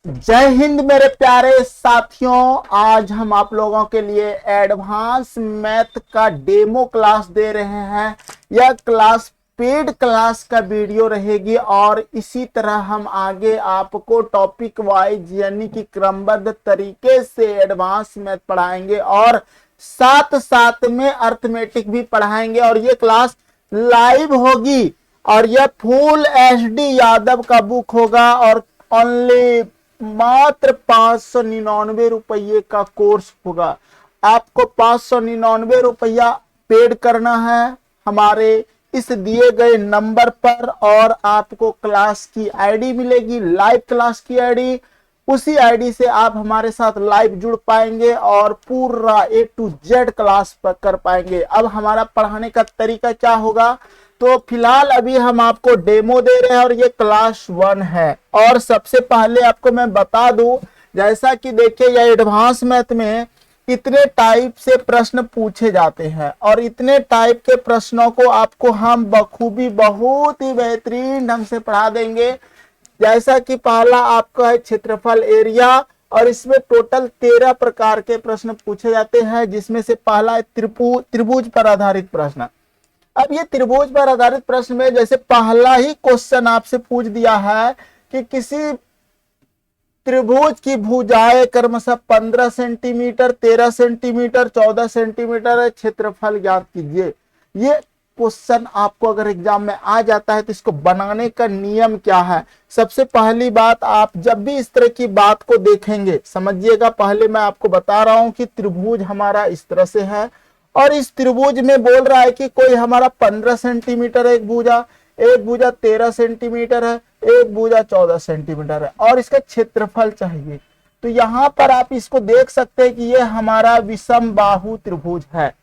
जय हिंद मेरे प्यारे साथियों। आज हम आप लोगों के लिए एडवांस मैथ का डेमो क्लास दे रहे हैं। यह क्लास पेड क्लास का वीडियो रहेगी और इसी तरह हम आगे आपको टॉपिक वाइज यानी कि क्रमबद्ध तरीके से एडवांस मैथ पढ़ाएंगे और साथ साथ में अर्थमेटिक भी पढ़ाएंगे। और ये क्लास लाइव होगी और यह फुल HD यादव का बुक होगा और ओनली मात्र 599 रुपये का कोर्स होगा। आपको 599 रुपया पेड करना है हमारे इस दिए गए नंबर पर और आपको क्लास की आईडी मिलेगी, लाइव क्लास की आईडी। उसी आईडी से आप हमारे साथ लाइव जुड़ पाएंगे और पूरा A to Z क्लास कर पाएंगे। अब हमारा पढ़ाने का तरीका क्या होगा, तो फिलहाल अभी हम आपको डेमो दे रहे हैं और ये क्लास 1 है। और सबसे पहले आपको मैं बता दूं, जैसा कि देखिए यह एडवांस मैथ में इतने टाइप से प्रश्न पूछे जाते हैं और इतने टाइप के प्रश्नों को आपको हम बखूबी बहुत ही बेहतरीन ढंग से पढ़ा देंगे। जैसा कि पहला आपका है क्षेत्रफल एरिया और इसमें टोटल 13 प्रकार के प्रश्न पूछे जाते हैं, जिसमें से पहला है त्रिभुज पर आधारित प्रश्न। अब ये त्रिभुज पर आधारित प्रश्न में जैसे पहला ही क्वेश्चन आपसे पूछ दिया है कि किसी त्रिभुज की भुजाएं क्रमशः 15 सेंटीमीटर, 13 सेंटीमीटर, 14 सेंटीमीटर है, क्षेत्रफल ज्ञात कीजिए। ये क्वेश्चन आपको अगर एग्जाम में आ जाता है तो इसको बनाने का नियम क्या है। सबसे पहली बात, आप जब भी इस तरह की बात को देखेंगे समझिएगा, पहले मैं आपको बता रहा हूं कि त्रिभुज हमारा इस तरह से है और इस त्रिभुज में बोल रहा है कि कोई हमारा 15 सेंटीमीटर है एक भुजा 13 सेंटीमीटर है, एक भुजा 14 सेंटीमीटर है और इसका क्षेत्रफल चाहिए। तो यहां पर आप इसको देख सकते हैं कि ये हमारा विषम बाहु त्रिभुज है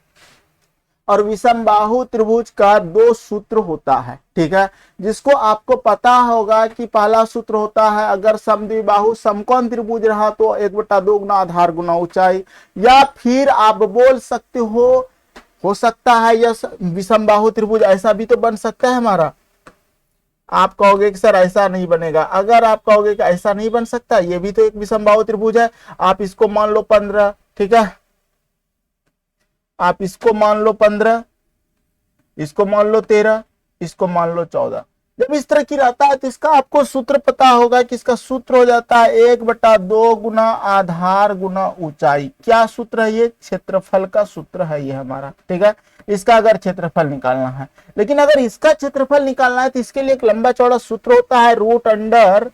और विषम बाहु त्रिभुज का 2 सूत्र होता है, ठीक है, जिसको आपको पता होगा कि पहला सूत्र होता है अगर समद्विबाहु समकोण त्रिभुज रहा तो 1/2 गुना आधार गुना ऊंचाई, या फिर आप बोल सकते हो सकता है यह विषम बाहु त्रिभुज ऐसा भी तो बन सकता है हमारा। आप कहोगे कि सर ऐसा नहीं बनेगा, अगर आप कहोगे कि ऐसा नहीं बन सकता, ये भी तो एक विषम बाहु त्रिभुज है, आप इसको मान लो 15, ठीक है, आप इसको मान लो 15, इसको मान लो 13, इसको मान लो 14। जब इस तरह की रहता है तो इसका आपको सूत्र पता होगा कि इसका सूत्र हो जाता है 1/2 गुना आधार गुना ऊंचाई। क्या सूत्र है ये? क्षेत्रफल का सूत्र है ये हमारा, ठीक है। इसका अगर क्षेत्रफल निकालना है, लेकिन अगर इसका क्षेत्रफल निकालना है तो इसके लिए एक लंबा चौड़ा सूत्र होता है √under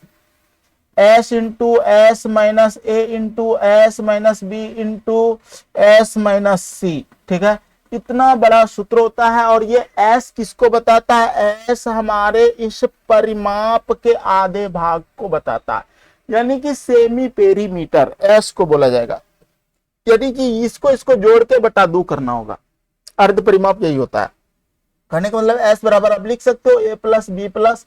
S into S minus A into S minus B into S minus C, ठीक है। इतना बड़ा सूत्र होता है और ये S किसको बताता है? S हमारे इस परिमाप के आधे भाग को बताता है, यानी कि सेमी पेरीमीटर S को बोला जाएगा, यानी कि इसको जोड़ के बटा 2 करना होगा। अर्ध परिमाप यही होता है। कहने का मतलब S बराबर आप लिख सकते हो A plus B plus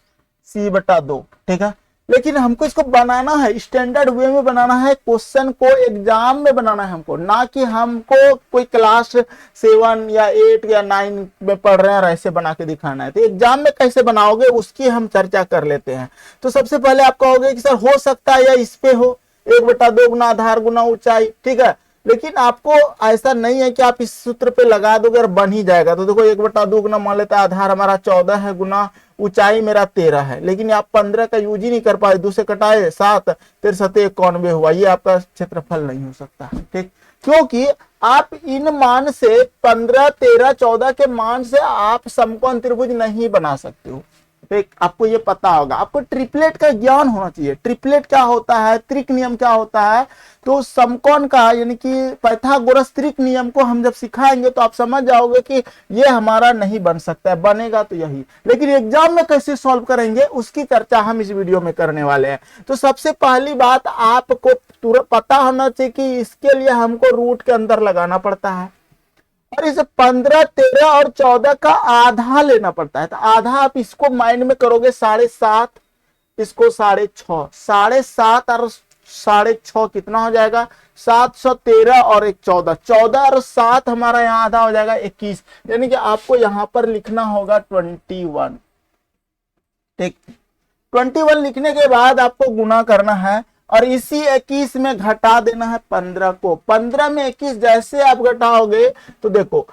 C/2, ठीक है। लेकिन हमको इसको बनाना है स्टैंडर्ड वे में बनाना है, क्वेश्चन को एग्जाम में बनाना है हमको, ना कि हमको कोई क्लास 7 या 8 या 9 में पढ़ रहे हैं और ऐसे बना के दिखाना है। तो एग्जाम में कैसे बनाओगे उसकी हम चर्चा कर लेते हैं। तो सबसे पहले आप कहोगे कि सर हो सकता है या इस पे हो 1/2 गुना आधार गुना ऊंचाई, ठीक है, लेकिन आपको ऐसा नहीं है कि आप इस सूत्र पे लगा दोगे और बन ही जाएगा। तो देखो 1/2 गुना मान लेता है, आधार हमारा 14 है गुना ऊंचाई मेरा 13 है, लेकिन आप 15 का यूज ही नहीं कर पाए, 2 से कटाए 7, 13 7 91 हुआ, ये आपका क्षेत्रफल नहीं हो सकता, ठीक, क्योंकि आप इन मान से 15 13 14 के मान से आप समकोण त्रिभुज नहीं बना सकते हो। ठीक, आपको ये पता होगा। आपको ट्रिपलेट का ज्ञान होना चाहिए। ट्रिपलेट क्या होता है, त्रिक नियम क्या होता है, तो समकोण का यानी कि पाइथागोरस त्रिक नियम को हम जब सिखाएंगे तो आप समझ जाओगे कि ये हमारा नहीं बन सकता है, बनेगा तो यही। लेकिन एग्जाम में कैसे सॉल्व करेंगे उसकी चर्चा हम इस वीडियो में करने वाले हैं। तो सबसे पहली बात आपको तुरंत पता होना चाहिए कि इसके लिए हमको रूट के अंदर लगाना पड़ता है और इसे 15 13 और 14 का आधा लेना पड़ता है। तो आधा आप इसको माइंड में करोगे 7.5, इसको 6.5, 7.5 और 6.5 कितना हो जाएगा? 713 और 1 14, 14 और 7 हमारा यहाँ आधा हो जाएगा 21, यानी कि आपको यहाँ पर लिखना होगा 21। ठीक, 21 लिखने के बाद आपको गुना करना है और इसी 21 में घटा देना है 15 को। 15 में 21 जैसे आप घटाओगे तो देखो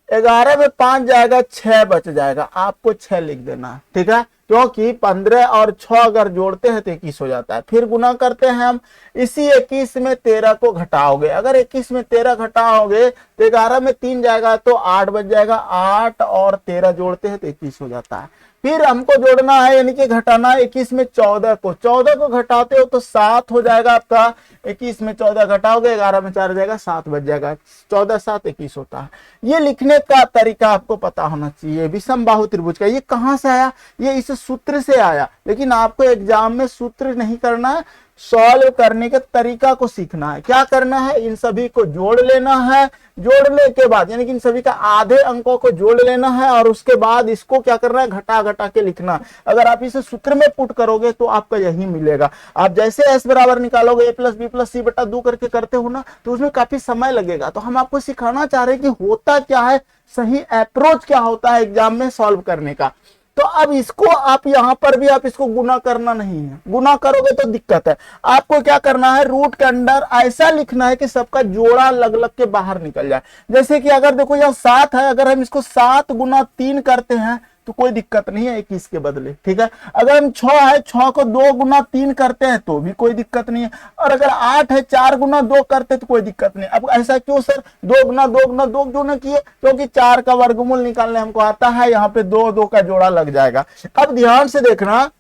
11 में 5 जाएगा, 6 बच जाएगा, आपको 6 लिख देना है, ठीक है, क्योंकि 15 और 6 अगर जोड़ते हैं तो 21 हो जाता है। फिर गुना करते हैं हम, इसी 21 में 13 को घटाओगे, अगर 21 में 13 घटाओगे तो 11 में 3 जाएगा तो 8 बच जाएगा, 8 और 13 जोड़ते हैं तो 21 हो जाता है। फिर हमको जोड़ना है यानी कि घटाना है 21 में 14 को, 14 को घटाते हो तो 7 हो जाएगा आपका, 21 में 14 घटाओगे 11 में 4 जाएगा, 7 बच जाएगा, 14 7 21 होता है। ये लिखने का तरीका आपको पता होना चाहिए विषम बाहु त्रिभुज का। ये कहां से आया, ये इस सूत्र से आया, लेकिन आपको एग्जाम में सूत्र नहीं करना है, सॉल्व करने के तरीका को सीखना है। क्या करना है, इन सभी को जोड़ लेना है, जोड़ने के बाद यानी कि इन सभी का आधे अंकों को जोड़ लेना है और उसके बाद इसको क्या करना है, घटा घटा के लिखना। अगर आप इसे सूत्र में पुट करोगे तो आपका यही मिलेगा। आप जैसे एस बराबर निकालोगे a प्लस बी प्लस सी बटा 2 करके करते हो ना, तो उसमें काफी समय लगेगा। तो हम आपको सिखाना चाह रहे हैं कि होता क्या है, सही अप्रोच क्या होता है एग्जाम में सॉल्व करने का। तो अब इसको आप यहां पर भी आप इसको गुना करना नहीं है, गुना करोगे तो दिक्कत है। आपको क्या करना है, रूट के अंदर ऐसा लिखना है कि सबका जोड़ा लग लग के बाहर निकल जाए। जैसे कि अगर देखो यह 7 है, अगर हम इसको 7 गुना 3 करते हैं तो कोई दिक्कत नहीं है 21 के बदले, ठीक है। अगर हम 6 है, 6 को 2 गुना 3 करते हैं तो भी कोई दिक्कत नहीं है। और अगर 8 है, 4 गुना 2 करते तो कोई दिक्कत नहीं। अब ऐसा क्यों सर, 2 गुना 2 गुना 2 क्यों ना किए, क्योंकि 4 का वर्गमूल निकालने हमको आता है, यहाँ पे 2 2 का जोड़ा लग जाएगा। अब ध्यान से देखना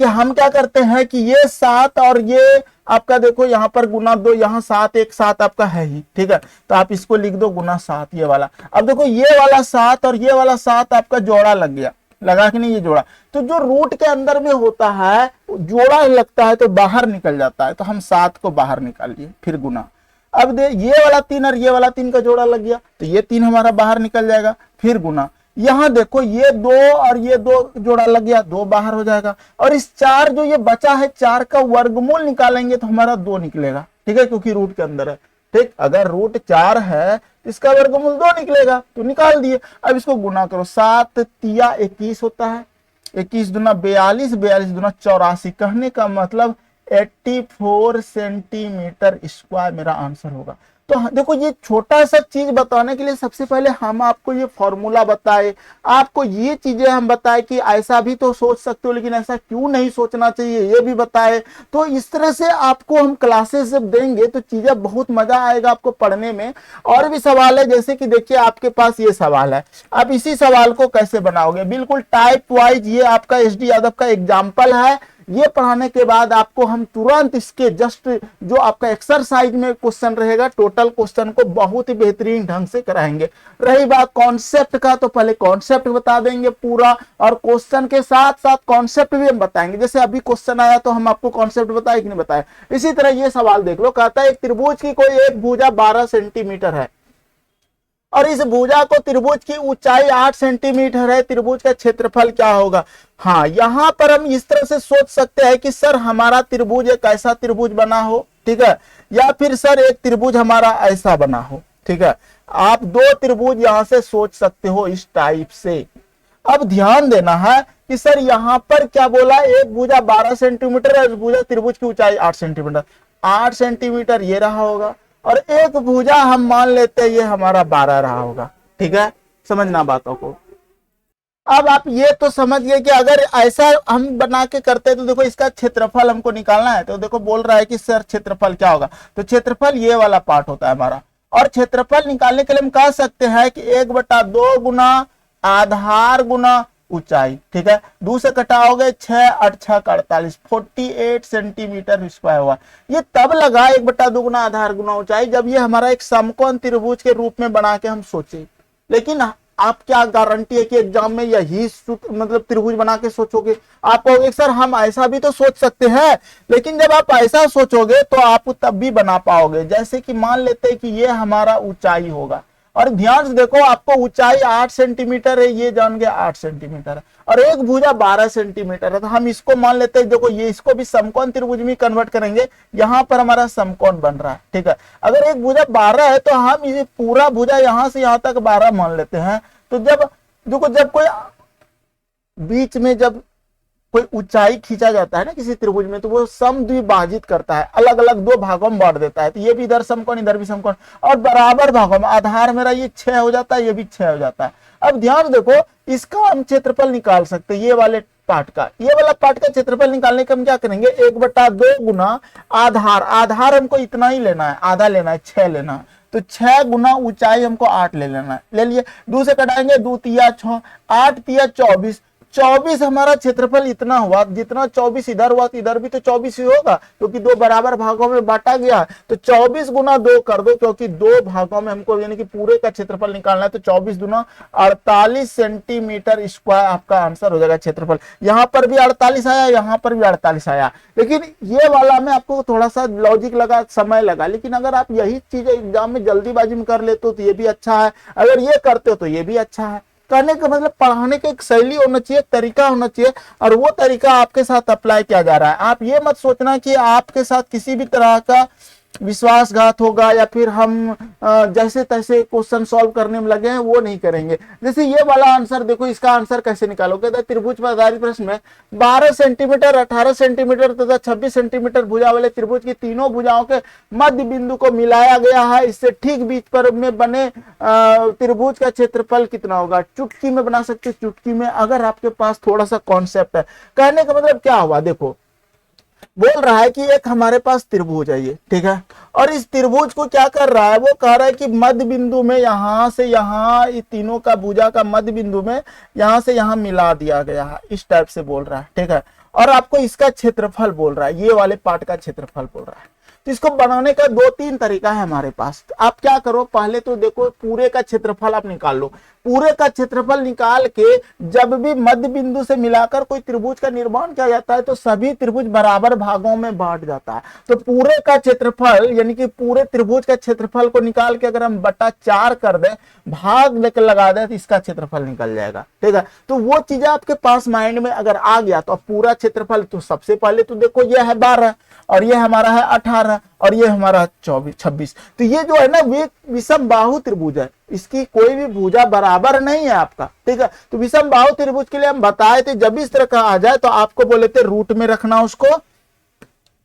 कि हम क्या करते हैं कि ये 7 और ये आपका देखो यहाँ पर गुना 2, यहाँ 7 एक 7 आपका है ही, ठीक है, तो आप इसको लिख दो गुना 7 ये वाला। अब देखो ये वाला 7 और ये वाला 7 आपका जोड़ा लग गया, लगा कि नहीं, ये जोड़ा। तो जो रूट के अंदर में होता है जोड़ा लगता है तो बाहर निकल जाता है, तो हम 7 को बाहर निकाल लिए, फिर गुना। अब दे ये वाला 3 और ये वाला 3 का जोड़ा लग गया तो ये 3 हमारा बाहर निकल जाएगा, फिर गुना। यहां देखो ये 2 और ये 2 जोड़ा लग गया, 2 बाहर हो जाएगा। और इस 4 जो ये बचा है, 4 का वर्गमूल निकालेंगे तो हमारा 2 निकलेगा, ठीक है, क्योंकि रूट के अंदर है, ठीक। अगर रूट 4 है तो इसका वर्गमूल 2 निकलेगा, तो निकाल दिए। अब इसको गुना करो, 7 तिया 21 होता है, 21 दूना 42, 42 दूना 84, कहने का मतलब 84 सेंटीमीटर स्क्वायर मेरा आंसर होगा। तो देखो ये छोटा सा चीज बताने के लिए सबसे पहले हम आपको ये फॉर्मूला बताए, आपको ये चीजें हम बताए कि ऐसा भी तो सोच सकते हो लेकिन ऐसा क्यों नहीं सोचना चाहिए ये भी बताए। तो इस तरह से आपको हम क्लासेस जब देंगे तो चीजें बहुत मजा आएगा आपको पढ़ने में। और भी सवाल है, जैसे कि देखिए आपके पास ये सवाल है, आप इसी सवाल को कैसे बनाओगे, बिल्कुल टाइप वाइज, ये आपका SD यादव का एग्जाम्पल है। ये पढ़ाने के बाद आपको हम तुरंत इसके जस्ट जो आपका एक्सरसाइज में क्वेश्चन रहेगा, टोटल क्वेश्चन को बहुत ही बेहतरीन ढंग से कराएंगे। रही बात कॉन्सेप्ट का, तो पहले कॉन्सेप्ट बता देंगे पूरा, और क्वेश्चन के साथ साथ कॉन्सेप्ट भी हम बताएंगे। जैसे अभी क्वेश्चन आया तो हम आपको कॉन्सेप्ट बताए कि नहीं बताए। इसी तरह ये सवाल देख लो, कहता है एक त्रिभुज की कोई एक भुजा 12 सेंटीमीटर है और इस भुजा को त्रिभुज की ऊंचाई 8 सेंटीमीटर है, त्रिभुज का क्षेत्रफल क्या होगा। हाँ, यहां पर हम इस तरह से सोच सकते हैं कि सर हमारा त्रिभुज एक ऐसा त्रिभुज बना हो, ठीक है, या फिर सर एक त्रिभुज हमारा ऐसा बना हो, ठीक है। आप 2 त्रिभुज यहां से सोच सकते हो इस टाइप से। अब ध्यान देना है कि सर यहां पर क्या बोला, एक भुजा 12 सेंटीमीटर है, भुजा त्रिभुज की ऊंचाई 8 सेंटीमीटर, 8 सेंटीमीटर ये रहा होगा, और एक भुजा हम मान लेते हैं ये हमारा 12 रहा होगा, ठीक है, समझना बातों को। अब आप ये तो समझ गए कि अगर ऐसा हम बना के करते हैं तो देखो इसका क्षेत्रफल हमको निकालना है। तो देखो बोल रहा है कि सर क्षेत्रफल क्या होगा, तो क्षेत्रफल ये वाला पार्ट होता है हमारा। और क्षेत्रफल निकालने के लिए हम कह सकते हैं कि 1/2 गुना आधार गुना ऊंचाई, ठीक है, 2 से कटाओगे 6 8 6 का 48, 48 सेंटीमीटर स्क्वायर हुआ। ये तब लगा 1/2 गुना आधार गुना ऊंचाई जब ये हमारा एक समकोण त्रिभुज के रूप में बना के हम सोचे। लेकिन आप क्या गारंटी है कि एग्जाम में यही मतलब त्रिभुज बना के सोचोगे। आप कहोगे सर हम ऐसा भी तो सोच सकते हैं, लेकिन जब आप ऐसा सोचोगे तो आप तब भी बना पाओगे। जैसे कि मान लेते हैं कि ये हमारा ऊंचाई होगा, और ध्यान से देखो आपको ऊंचाई 8 सेंटीमीटर है, ये जान गया 8 सेंटीमीटर है, और एक भुजा 12 सेंटीमीटर है। तो हम इसको मान लेते हैं, देखो ये इसको भी समकोण त्रिभुज में कन्वर्ट करेंगे, यहाँ पर हमारा समकोण बन रहा है, ठीक है। अगर एक भुजा 12 है तो हम ये पूरा भुजा यहाँ से यहाँ तक 12 मान लेते हैं। तो जब देखो जब कोई बीच में जब कोई ऊंचाई खींचा जाता है ना किसी त्रिभुज में, तो वो समद्विभाजित करता है, अलग अलग दो भागों में बांट देता है। तो ये भी इधर समकोण, इधर भी समकोण, और बराबर भागों में, आधार मेरा ये 6 हो जाता है, ये भी 6 हो जाता है। अब ध्यान देखो, इसका हम क्षेत्रफल निकाल सकते हैं, ये वाले पार्ट का, ये वाला पार्ट का क्षेत्रफल निकालने का हम क्या करेंगे, 1/2 गुना आधार, आधार हमको इतना ही लेना है, आधा लेना है, 6 लेना है, तो 6 गुना ऊंचाई हमको 8 ले लेना है, ले लिए, 2 से कटाएंगे, 2 तिया 6, 8 तिया 24, 24 हमारा क्षेत्रफल इतना हुआ, जितना 24 इधर हुआ इधर भी तो 24 ही होगा, क्योंकि दो बराबर भागों में बांटा गया। तो 24 गुना 2 कर दो, क्योंकि दो भागों में हमको यानी कि पूरे का क्षेत्रफल निकालना है, तो 24 गुना 48 सेंटीमीटर स्क्वायर आपका आंसर हो जाएगा क्षेत्रफल। यहाँ पर भी 48 आया, यहाँ पर भी 48 आया, लेकिन ये वाला में आपको थोड़ा सा लॉजिक लगा, समय लगा, लेकिन अगर आप यही चीज एग्जाम में जल्दीबाजी में कर लेते हो तो ये भी अच्छा है, अगर ये करते हो तो ये भी अच्छा है। कहने का मतलब पढ़ाने का एक शैली होना चाहिए, तरीका होना चाहिए, और वो तरीका आपके साथ अप्लाई किया जा रहा है। आप ये मत सोचना कि आपके साथ किसी भी तरह का विश्वासघात होगा या फिर हम जैसे तैसे क्वेश्चन सॉल्व करने में लगे हैं, वो नहीं करेंगे। जैसे ये वाला आंसर देखो, इसका आंसर कैसे निकालोगे, त्रिभुज पर आधारित प्रश्न में 12 सेंटीमीटर, 18 सेंटीमीटर तथा 26 सेंटीमीटर भुजा वाले त्रिभुज की तीनों भुजाओं के मध्य बिंदु को मिलाया गया है, इससे ठीक बीच पर में बने त्रिभुज का क्षेत्रफल कितना होगा। चुटकी में बना सकते, चुटकी में, अगर आपके पास थोड़ा सा कॉन्सेप्ट है। कहने का मतलब क्या हुआ, देखो बोल रहा है कि एक हमारे पास त्रिभुज है ये, ठीक है, और इस त्रिभुज को क्या कर रहा है, वो कह रहा है कि मध्य बिंदु में यहां से यहां, तीनों का भुजा का मध्य बिंदु में यहां से यहां मिला दिया गया है, इस टाइप से बोल रहा है, ठीक है, और आपको इसका क्षेत्रफल बोल रहा है, ये वाले पार्ट का क्षेत्रफल बोल रहा है। तो इसको बनाने का 2-3 तरीका है हमारे पास। तो आप क्या करो, पहले तो देखो पूरे का क्षेत्रफल आप निकाल लो, पूरे का क्षेत्रफल निकाल के जब भी मध्य बिंदु से मिलाकर कोई त्रिभुज का निर्माण किया जाता है तो सभी त्रिभुज बराबर भागों में बांट जाता है। तो पूरे का क्षेत्रफल यानी कि पूरे त्रिभुज का क्षेत्रफल को निकाल के अगर हम बटा 4 कर दें, भाग लेकर लगा दें, तो इसका क्षेत्रफल निकल जाएगा, ठीक है। तो वो चीजें आपके पास माइंड में अगर आ गया तो अब पूरा क्षेत्रफल, तो सबसे पहले तो देखो ये है 12 और ये हमारा है 18 और ये हमारा 26। तो ये जो है ना, वे विषम बाहु त्रिभुज है, इसकी कोई भी भुजा बराबर नहीं है आपका, ठीक है। तो विषम बाहु त्रिभुज के लिए हम बताए थे, जब इस तरह का आ जाए तो आपको बोले थे रूट में रखना, उसको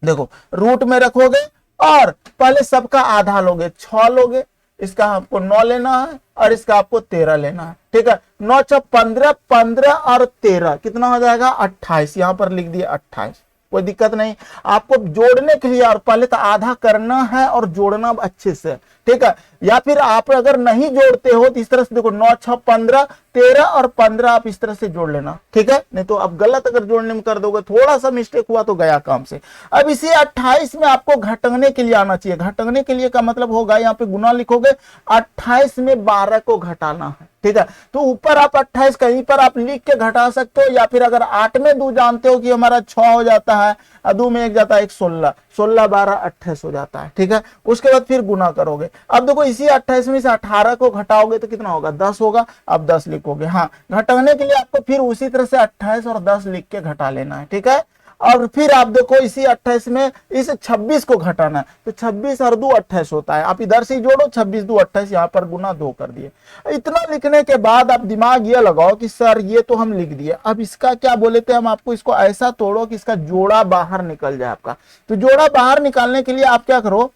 देखो रूट में रखोगे और पहले सबका आधा लोगे, 6 लोगे, इसका आपको 9 लेना है और इसका आपको 13 लेना है, ठीक है। 9 × 15, 15 और 13 कितना हो जाएगा, 28। यहां पर लिख दिया 28, कोई दिक्कत नहीं। आपको जोड़ने के लिए और पहले तो आधा करना है और जोड़ना अच्छे से, ठीक है। या फिर आप अगर नहीं जोड़ते हो तो इस तरह से देखो, 9 × 6 15, 13 और 15 आप इस तरह से जोड़ लेना, ठीक है। नहीं तो आप गलत अगर जोड़ने में कर दोगे, थोड़ा सा मिस्टेक हुआ तो गया काम से। अब इसे 28 में आपको घटाने के लिए आना चाहिए। घटाने के लिए का मतलब होगा, यहाँ पे गुना लिखोगे, 28 में 12 को घटाना है, ठीक है। तो ऊपर आप 28 कहीं पर आप लिख के घटा सकते हो, या फिर अगर 8 में 2 जानते हो कि हमारा 6 हो जाता है, 2 में 1 जाता है, 1 16, 16 12 28 हो जाता है, ठीक है। उसके बाद फिर गुना करोगे। अब देखो इसी 28 में से 18 को घटाओगे तो कितना होगा, 10 होगा। अब 10 लिखोगे, हाँ, घटाने के लिए आपको फिर उसी तरह से 28 और 10 लिख के घटा लेना है, ठीक है। और फिर आप देखो इसी 28 में इस 26 को घटाना है, तो 26 और 2 28 होता है। आप इधर से जोड़ो, 26 2 28, यहाँ पर गुना 2 कर दिए। इतना लिखने के बाद आप दिमाग ये लगाओ कि सर ये तो हम लिख दिए, अब इसका क्या बोले थे हम आपको, इसको ऐसा तोड़ो कि इसका जोड़ा बाहर निकल जाए आपका। तो जोड़ा बाहर निकालने के लिए आप क्या करो,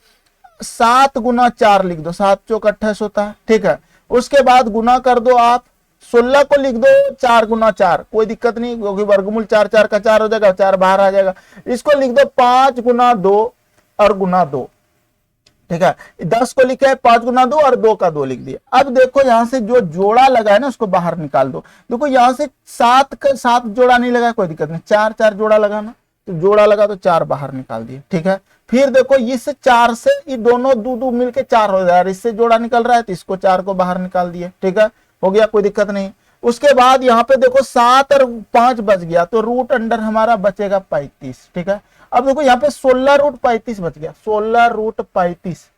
7 × 4 लिख दो, 7 × 4 = 28 होता है, ठीक है। उसके बाद गुना कर दो आप, 16 को लिख दो 4 × 4, कोई दिक्कत नहीं, क्योंकि वर्गमूल 4 4 का 4 हो जाएगा, 4 बाहर आ जाएगा। इसको लिख दो 5 × 2 और गुना 2, ठीक है। 10 को लिखा है 5 × 2 और 2 का 2 लिख दिया। अब देखो यहां से जो जोड़ा लगा है ना, उसको बाहर निकाल दो। देखो यहां से 7 का 7 जोड़ा नहीं लगा, कोई दिक्कत नहीं, 4 4 जोड़ा लगाना, तो जोड़ा लगा तो 4 बाहर निकाल दिए, ठीक है। फिर देखो इस 4 से ये दोनों 2 2 मिलके 4 हो जाए, इससे जोड़ा निकल रहा है तो इसको 4 को बाहर निकाल दिए, ठीक है, हो गया, कोई दिक्कत नहीं। उसके बाद यहाँ पे देखो 7 और 5 बच गया, तो रूट अंडर हमारा बचेगा 35, ठीक है। अब देखो यहाँ पे 16√35 बच गया, 16√35,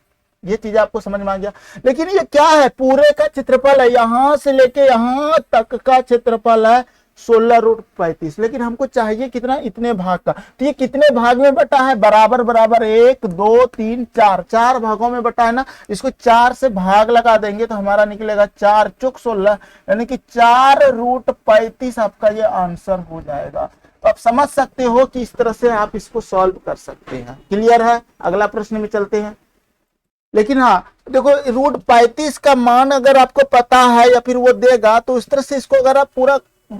ये चीज आपको समझ में आ गया। लेकिन ये क्या है, पूरे का क्षेत्रफल है, यहां से लेके यहां तक का क्षेत्रफल है 16√35, लेकिन हमको चाहिए कितना, इतने भाग का। तो ये कितने भाग में बटा है, बराबर बराबर 1 2 3 4, 4 भागों में बटा है ना। इसको 4 से भाग लगा देंगे तो हमारा निकलेगा 4 × 16, यानी कि 4√35 आपका ये आंसर हो जाएगा। तो आप समझ सकते हो कि इस तरह से आप इसको सॉल्व कर सकते हैं। क्लियर है? अगला प्रश्न में चलते हैं। लेकिन हाँ देखो, √35 का मान अगर आपको पता है या फिर वो देगा तो इस तरह से इसको अगर आप पूरा